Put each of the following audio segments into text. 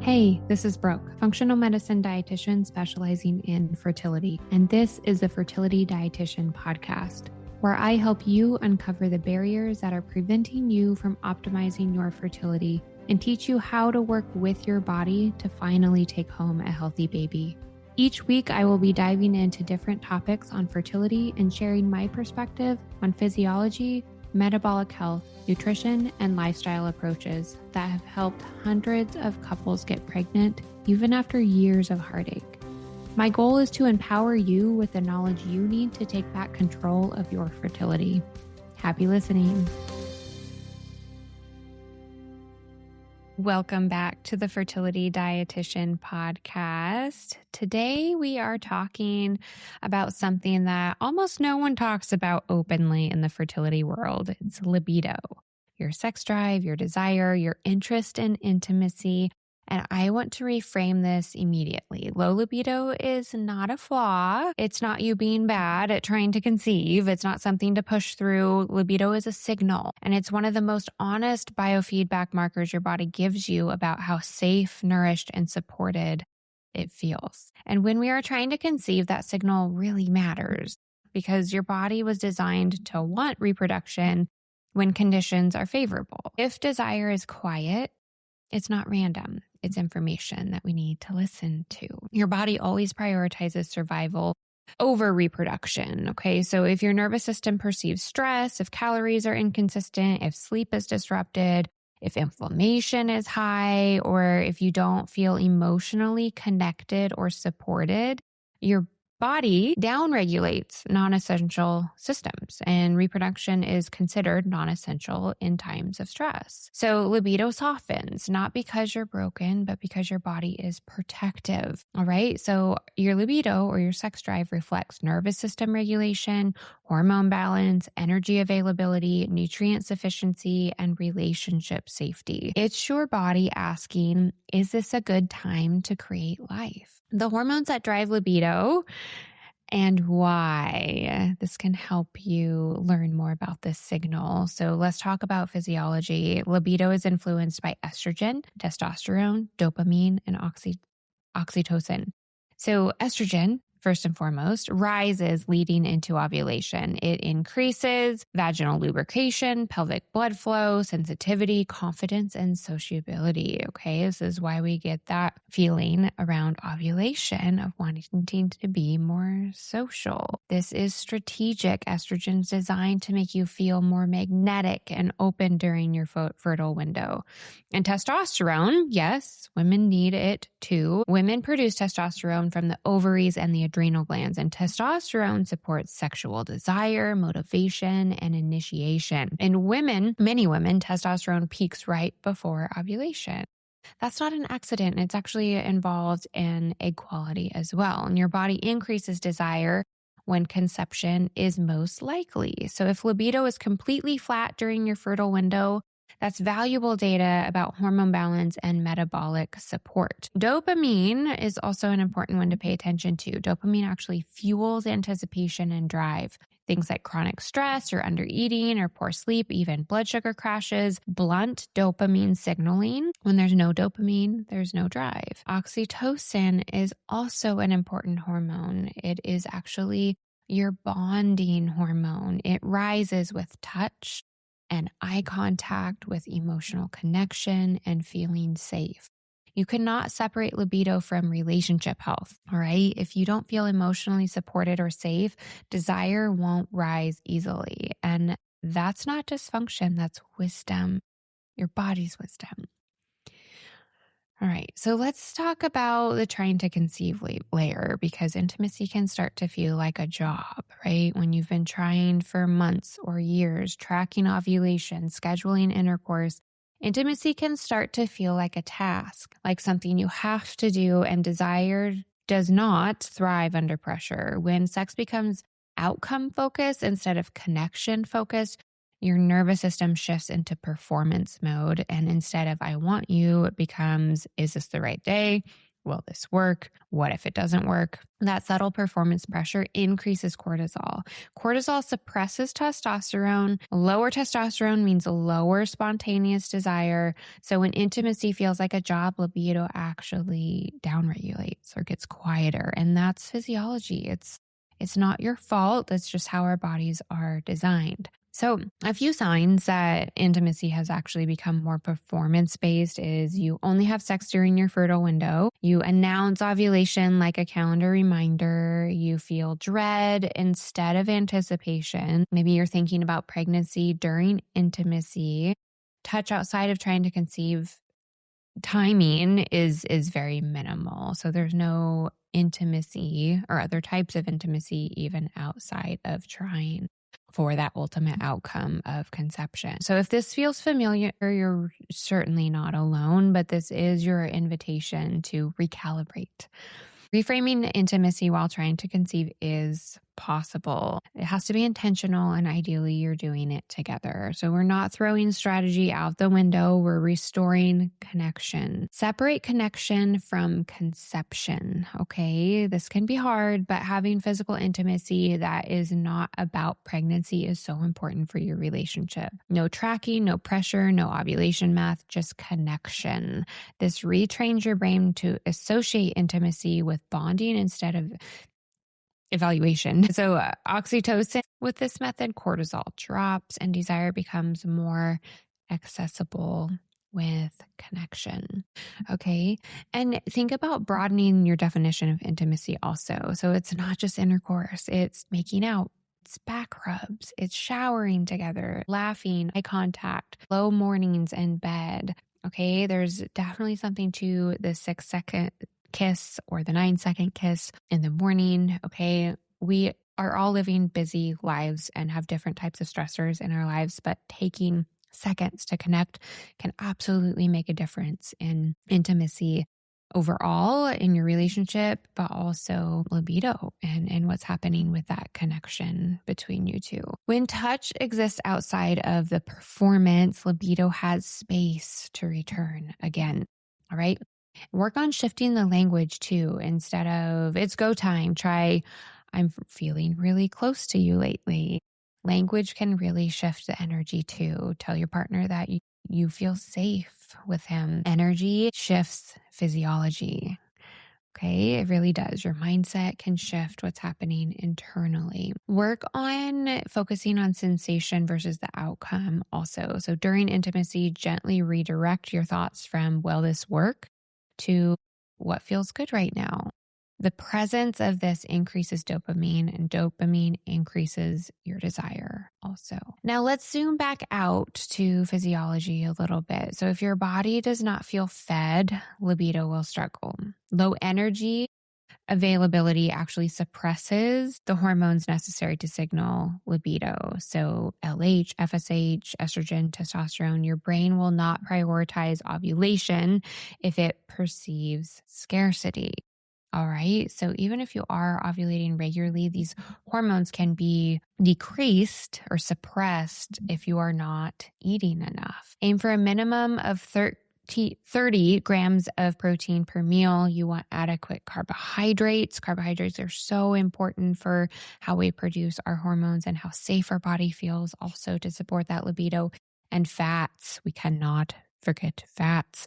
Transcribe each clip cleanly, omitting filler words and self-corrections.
Hey, this is Brooke, functional medicine dietitian specializing in fertility, and this is the Fertility Dietitian podcast, where I help you uncover the barriers that are preventing you from optimizing your fertility and teach you how to work with your body to finally take home a healthy baby. Each week, I will be diving into different topics on fertility and sharing my perspective on physiology, metabolic health, nutrition, and lifestyle approaches that have helped hundreds of couples get pregnant even after years of heartache. My goal is to empower you with the knowledge you need to take back control of your fertility. Happy listening. Welcome back to the Fertility Dietitian podcast. Today we are talking about something that almost no one talks about openly in the fertility world. It's libido, your sex drive, your desire, your interest in intimacy. And I want to reframe this immediately. Low libido is not a flaw. It's not you being bad at trying to conceive. It's not something to push through. Libido is a signal, and it's one of the most honest biofeedback markers your body gives you about how safe, nourished, and supported it feels. And when we are trying to conceive, that signal really matters because your body was designed to want reproduction when conditions are favorable. If desire is quiet, it's not random. It's information that we need to listen to. Your body always prioritizes survival over reproduction. Okay. So if your nervous system perceives stress, if calories are inconsistent, if sleep is disrupted, if inflammation is high, or if you don't feel emotionally connected or supported, your body downregulates non-essential systems, and reproduction is considered non-essential in times of stress. So libido softens, not because you're broken, but because your body is protective. All right. So your libido or your sex drive reflects nervous system regulation, hormone balance, energy availability, nutrient sufficiency, and relationship safety. It's your body asking, is this a good time to create life? The hormones that drive libido and why. This can help you learn more about this signal. So let's talk about physiology. Libido is influenced by estrogen, testosterone, dopamine, and oxytocin. So estrogen, first and foremost, rises leading into ovulation. It increases vaginal lubrication, pelvic blood flow, sensitivity, confidence, and sociability. Okay, this is why we get that feeling around ovulation of wanting to be more social. This is strategic. Estrogen's designed to make you feel more magnetic and open during your fertile window. And testosterone, yes, women need it too. Women produce testosterone from the ovaries and the adrenal glands, and testosterone supports sexual desire, motivation, and initiation. In women, many women, testosterone peaks right before ovulation. That's not an accident. It's actually involved in egg quality as well. And your body increases desire when conception is most likely. So if libido is completely flat during your fertile window, that's valuable data about hormone balance and metabolic support. Dopamine is also an important one to pay attention to. Dopamine actually fuels anticipation and drive. Things like chronic stress or undereating or poor sleep, even blood sugar crashes, blunt dopamine signaling. When there's no dopamine, there's no drive. Oxytocin is also an important hormone. It is actually your bonding hormone. It rises with touch and eye contact, with emotional connection and feeling safe. You cannot separate libido from relationship health, all right? If you don't feel emotionally supported or safe, desire won't rise easily. And that's not dysfunction, that's wisdom, your body's wisdom. All right, so let's talk about the trying to conceive layer, because intimacy can start to feel like a job, right? When you've been trying for months or years, tracking ovulation, scheduling intercourse, intimacy can start to feel like a task, like something you have to do, and desire does not thrive under pressure. When sex becomes outcome focused instead of connection focused, your nervous system shifts into performance mode. And instead of I want you, it becomes, is this the right day? Will this work? What if it doesn't work? That subtle performance pressure increases cortisol. Cortisol suppresses testosterone. Lower testosterone means lower spontaneous desire. So when intimacy feels like a job, libido actually downregulates or gets quieter. And that's physiology. It's not your fault. That's just how our bodies are designed. So a few signs that intimacy has actually become more performance-based is you only have sex during your fertile window. You announce ovulation like a calendar reminder. You feel dread instead of anticipation. Maybe you're thinking about pregnancy during intimacy. Touch outside of trying to conceive timing is very minimal. So there's no intimacy or other types of intimacy even outside of trying for that ultimate outcome of conception. So if this feels familiar, you're certainly not alone, but this is your invitation to recalibrate. Reframing intimacy while trying to conceive is possible. It has to be intentional, and ideally you're doing it together. So we're not throwing strategy out the window. We're restoring connection. Separate connection from conception. Okay. This can be hard, but having physical intimacy that is not about pregnancy is so important for your relationship. No tracking, no pressure, no ovulation math, just connection. This retrains your brain to associate intimacy with bonding instead of evaluation. So oxytocin with this method, cortisol drops and desire becomes more accessible with connection. Okay. And think about broadening your definition of intimacy also. So it's not just intercourse, it's making out. It's back rubs, it's showering together, laughing, eye contact, slow mornings in bed. Okay. There's definitely something to the 6-second kiss or the 9-second kiss in the morning. Okay. We are all living busy lives and have different types of stressors in our lives, but taking seconds to connect can absolutely make a difference in intimacy overall in your relationship, but also libido and what's happening with that connection between you two. When touch exists outside of the performance, libido has space to return again. All right. Work on shifting the language too. Instead of it's go time, try I'm feeling really close to you lately. Language can really shift the energy too. Tell your partner that you feel safe with him. Energy shifts physiology. Okay, it really does. Your mindset can shift what's happening internally. Work on focusing on sensation versus the outcome also. So during intimacy, gently redirect your thoughts from, will this work, to what feels good right now. The presence of this increases dopamine, and dopamine increases your desire also. Now let's zoom back out to physiology a little bit. So if your body does not feel fed, libido will struggle. Low energy availability actually suppresses the hormones necessary to signal libido. So LH, FSH, estrogen, testosterone, your brain will not prioritize ovulation if it perceives scarcity. All right. So even if you are ovulating regularly, these hormones can be decreased or suppressed if you are not eating enough. Aim for a minimum of 30 grams of protein per meal. You want adequate carbohydrates. Carbohydrates are so important for how we produce our hormones and how safe our body feels, also to support that libido. And fats, we cannot forget fats.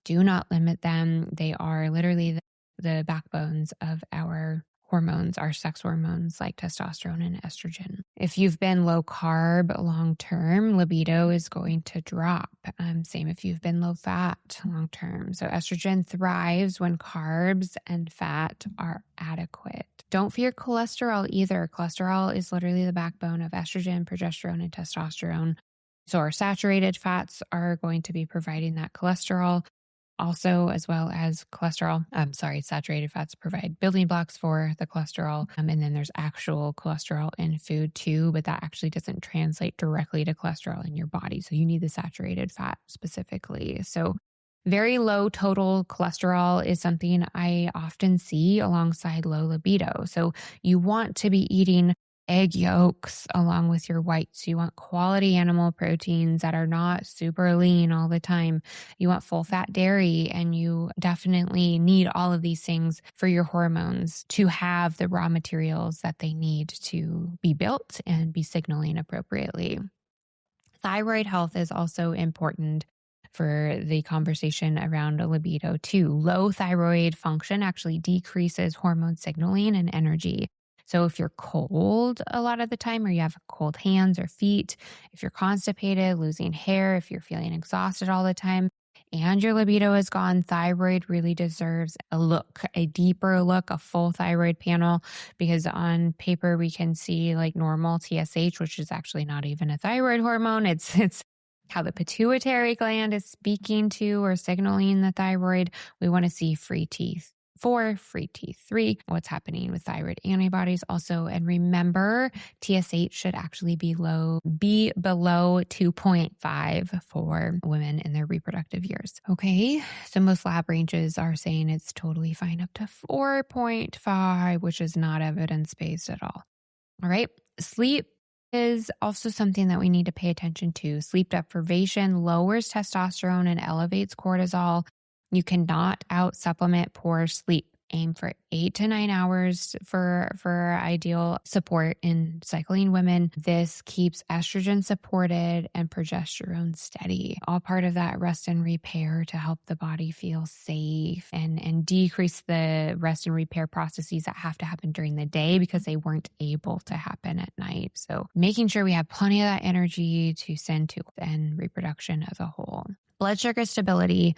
Do not limit them. They are literally the backbones of our hormones, our sex hormones like testosterone and estrogen. If you've been low carb long term, libido is going to drop. Same if you've been low fat long term. So estrogen thrives when carbs and fat are adequate. Don't fear cholesterol either. Cholesterol is literally the backbone of estrogen, progesterone, and testosterone. So our saturated fats are going to be providing that cholesterol. Also, as well as saturated fats provide building blocks for the cholesterol. And then there's actual cholesterol in food too, but that actually doesn't translate directly to cholesterol in your body. So you need the saturated fat specifically. So very low total cholesterol is something I often see alongside low libido. So you want to be eating egg yolks along with your whites. You want quality animal proteins that are not super lean all the time. You want full fat dairy, and you definitely need all of these things for your hormones to have the raw materials that they need to be built and be signaling appropriately. Thyroid health is also important for the conversation around a libido too. Low thyroid function actually decreases hormone signaling and energy. So if you're cold a lot of the time, or you have cold hands or feet, if you're constipated, losing hair, if you're feeling exhausted all the time, and your libido is gone, thyroid really deserves a look, a deeper look, a full thyroid panel, because on paper we can see like normal TSH, which is actually not even a thyroid hormone. It's how the pituitary gland is speaking to or signaling the thyroid. We want to see free T4, free T3, what's happening with thyroid antibodies also. And remember, TSH should actually be below 2.5 for women in their reproductive years. Okay, so most lab ranges are saying it's totally fine up to 4.5, which is not evidence-based at all. All right, sleep is also something that we need to pay attention to. Sleep deprivation lowers testosterone and elevates cortisol. You cannot out supplement poor sleep. Aim for 8 to 9 hours for ideal support in cycling women. This keeps estrogen supported and progesterone steady. All part of that rest and repair to help the body feel safe and decrease the rest and repair processes that have to happen during the day because they weren't able to happen at night. So making sure we have plenty of that energy to send to and reproduction as a whole. Blood sugar stability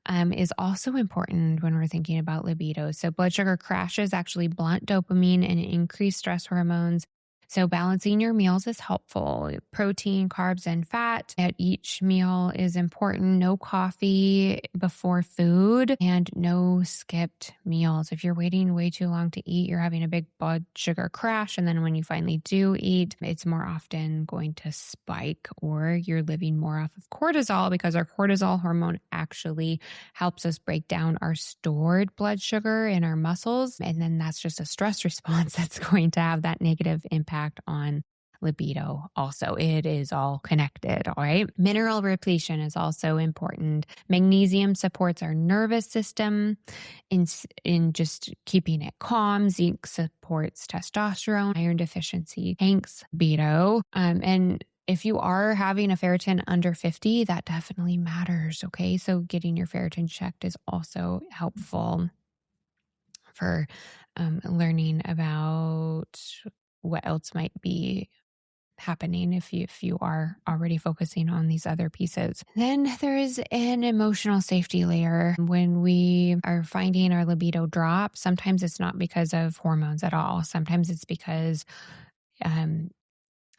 is also important when we're thinking about libido. So blood sugar crashes actually blunt dopamine and increase stress hormones. So balancing your meals is helpful. Protein, carbs, and fat at each meal is important. No coffee before food and no skipped meals. If you're waiting way too long to eat, you're having a big blood sugar crash. And then when you finally do eat, it's more often going to spike, or you're living more off of cortisol, because our cortisol hormone actually helps us break down our stored blood sugar in our muscles. And then that's just a stress response that's going to have that negative impact on libido. Also, it is all connected. All right. Mineral repletion is also important. Magnesium supports our nervous system in just keeping it calm. Zinc supports testosterone. Iron deficiency tanks libido. And if you are having a ferritin under 50, that definitely matters. Okay. So getting your ferritin checked is also helpful for learning about what else might be happening if you are already focusing on these other pieces. Then there is an emotional safety layer. When we are finding our libido drop, sometimes it's not because of hormones at all. Sometimes it's because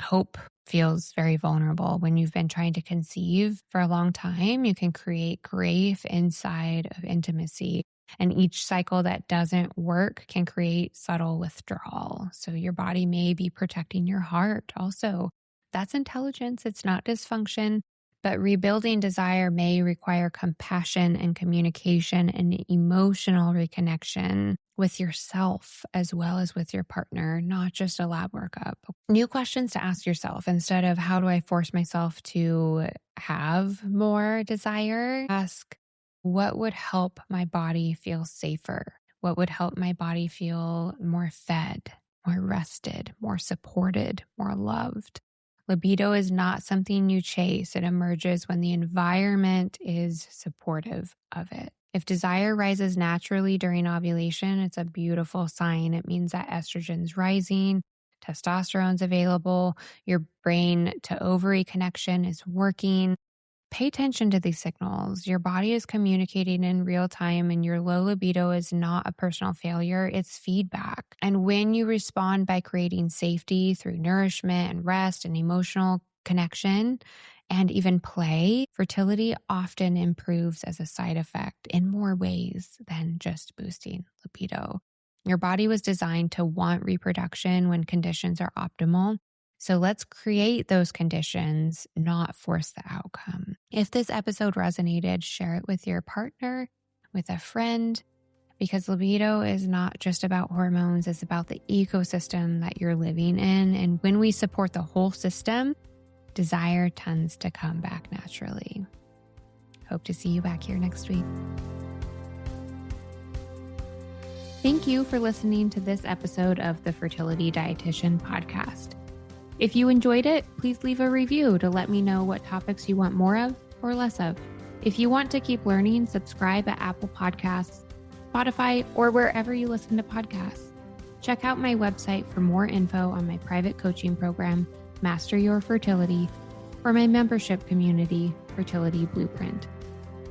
hope feels very vulnerable. When you've been trying to conceive for a long time, you can create grief inside of intimacy. And each cycle that doesn't work can create subtle withdrawal. So your body may be protecting your heart also. That's intelligence. It's not dysfunction. But rebuilding desire may require compassion and communication and emotional reconnection with yourself as well as with your partner, not just a lab workup. New questions to ask yourself instead of how do I force myself to have more desire? Ask, what would help my body feel safer? What would help my body feel more fed, more rested, more supported, more loved? Libido is not something you chase. It emerges when the environment is supportive of it. If desire rises naturally during ovulation, it's a beautiful sign. It means that estrogen's rising, testosterone's available, your brain to ovary connection is working. Pay attention to these signals. Your body is communicating in real time, and your low libido is not a personal failure. It's feedback. And when you respond by creating safety through nourishment and rest and emotional connection and even play, fertility often improves as a side effect in more ways than just boosting libido. Your body was designed to want reproduction when conditions are optimal. So let's create those conditions, not force the outcome. If this episode resonated, share it with your partner, with a friend. because libido is not just about hormones, it's about the ecosystem that you're living in. And when we support the whole system, desire tends to come back naturally. Hope to see you back here next week. Thank you for listening to this episode of the Fertility Dietitian podcast. If you enjoyed it, please leave a review to let me know what topics you want more of or less of. If you want to keep learning, subscribe at Apple Podcasts, Spotify, or wherever you listen to podcasts. Check out my website for more info on my private coaching program, Master Your Fertility, or my membership community, Fertility Blueprint.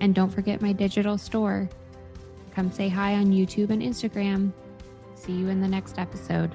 And don't forget my digital store. Come say hi on YouTube and Instagram. See you in the next episode.